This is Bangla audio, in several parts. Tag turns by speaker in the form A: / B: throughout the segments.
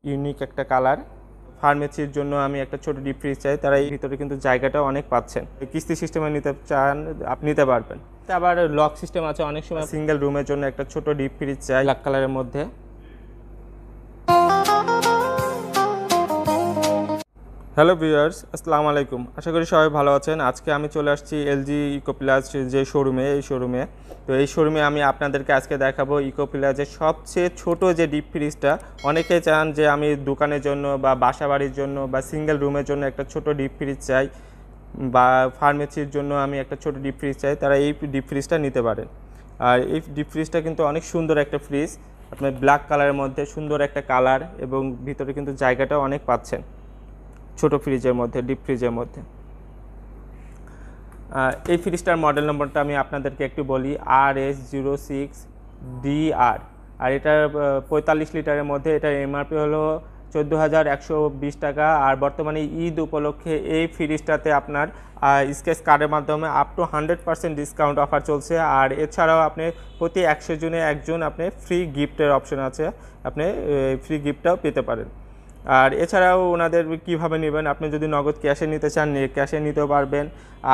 A: ইউনিক একটা কালার। ফার্মেসির জন্য আমি একটা ছোট ডিপ ফ্রিজ চাই, তারা এই ভিতরে কিন্তু জায়গাটা অনেক পাচ্ছেন। কিস্তি সিস্টেমে নিতে চান আপনি নিতে পারবেন। আবার লক সিস্টেম আছে, অনেক সময় সিঙ্গেল রুমের জন্য একটা ছোট ডিপ ফ্রিজ চাই ব্ল্যাক কালারের মধ্যে। হ্যালো ভিউয়ার্স, আসসালামু আলাইকুম। আশা করি সবাই ভালো আছেন। আজকে আমি চলে আসছি এলজি ইকোপ্লাস যে শোরুমে, এই শোরুমে আমি আপনাদেরকে আজকে দেখাবো ইকোপ্লাসের সবচেয়ে ছোট যে ডিপ ফ্রিজটা। অনেকে চান যে আমি দোকানের জন্য বা বাসা বাড়ির জন্য বা সিঙ্গেল রুমের জন্য একটা ছোট ডিপ ফ্রিজ চাই, বা ফার্মেসির জন্য আমি একটা ছোট ডিপ ফ্রিজ চাই, তারা এই ডিপ ফ্রিজটা নিতে পারেন। আর এই ডিপ ফ্রিজটা কিন্তু অনেক সুন্দর একটা ফ্রিজ, আপনার ব্ল্যাক কালারের মধ্যে সুন্দর একটা কালার, এবং ভিতরে কিন্তু জায়গাটাও অনেক পাচ্ছেন ছোট ফ্রিজের মধ্যে, ডিপ ফ্রিজের মধ্যে। এই ফ্রিজটার মডেল নম্বরটা আমি আপনাদেরকে একটু বলি, RS06DR। আর এটার 45 লিটারের মধ্যে, এটার এমআরপি হলো 14,120 টাকা। আর বর্তমানে ঈদ উপলক্ষে এই ফ্রিজটাতে আপনার স্কেচ কার্ডের মাধ্যমে আপ টু 100% ডিসকাউন্ট অফার চলছে। আর এছাড়াও আপনি প্রতি 100 জনে একজন আপনি ফ্রি গিফটের অপশন আছে, আপনি ফ্রি গিফটটাও পেতে পারেন। আর এছাড়াও ওনাদের কীভাবে নেবেন, আপনি যদি নগদ ক্যাশে নিতে চান ক্যাশে নিতেও পারবেন।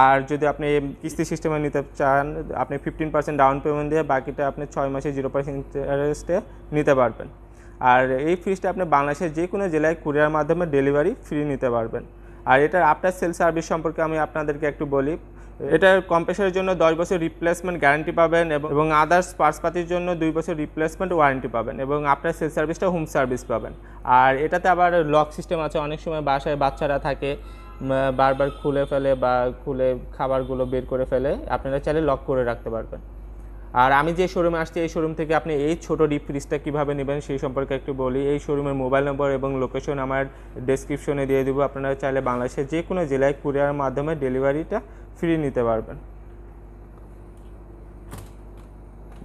A: আর যদি আপনি কিস্তি সিস্টেমে নিতে চান, আপনি 15% ডাউন পেমেন্ট দিয়ে বাকিটা আপনি 6 মাসে 0% ইন্টারেস্টে নিতে পারবেন। আর এই ফ্রিজটা আপনি বাংলাদেশের যে কোনো জেলায় কুরিয়ার মাধ্যমে ডেলিভারি ফ্রি নিতে পারবেন। আর এটার আফটার সেল সার্ভিস সম্পর্কে আমি আপনাদেরকে একটু বলি। এটার কম্প্রেসরের জন্য 10 বছর রিপ্লেসমেন্ট গ্যারান্টি পাবেন, এবং আদার্স পার্টসপাতির জন্য 2 বছর রিপ্লেসমেন্ট ওয়ারেন্টি পাবেন, এবং আফটার সেল সার্ভিসটা হোম সার্ভিস পাবেন। আর এটাতে আবার লক সিস্টেম আছে। অনেক সময় বাসায় বাচ্চারা থাকে, বারবার খুলে ফেলে বা খুলে খাবারগুলো বের করে ফেলে, আপনারা চাইলে লক করে রাখতে পারবেন। আর আমি যে শোরুমে আসছি, এই শোরুম থেকে আপনি এই ছোট ডিপ ফ্রিজটা কীভাবে নেবেন সেই সম্পর্কে একটু বলি। এই শোরুমের মোবাইল নম্বর এবং লোকেশন আমার ডেসক্রিপশনে দিয়ে দেবো। আপনারা চাইলে বাংলাদেশের যে কোনো জেলায় কুরিয়ারের মাধ্যমে ডেলিভারিটা ফ্রি নিতে পারবেন।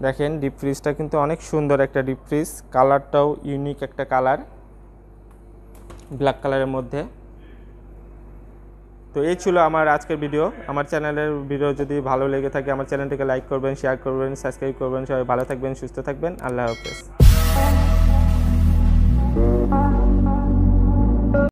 A: দেখেন ডিপ ফ্রিজটা কিন্তু অনেক সুন্দর একটা ডিপ ফ্রিজ, কালারটাও ইউনিক একটা কালার, ব্ল্যাক কালারের মধ্যে। তো এই ছিল আমার আজকের ভিডিও। আমার চ্যানেলের ভিডিও যদি ভালো লেগে থাকে আমার চ্যানেলটিকে লাইক করবেন, শেয়ার করবেন, সাবস্ক্রাইব করবেন। সবাই ভালো থাকবেন, সুস্থ থাকবেন। আল্লাহ হাফেজ।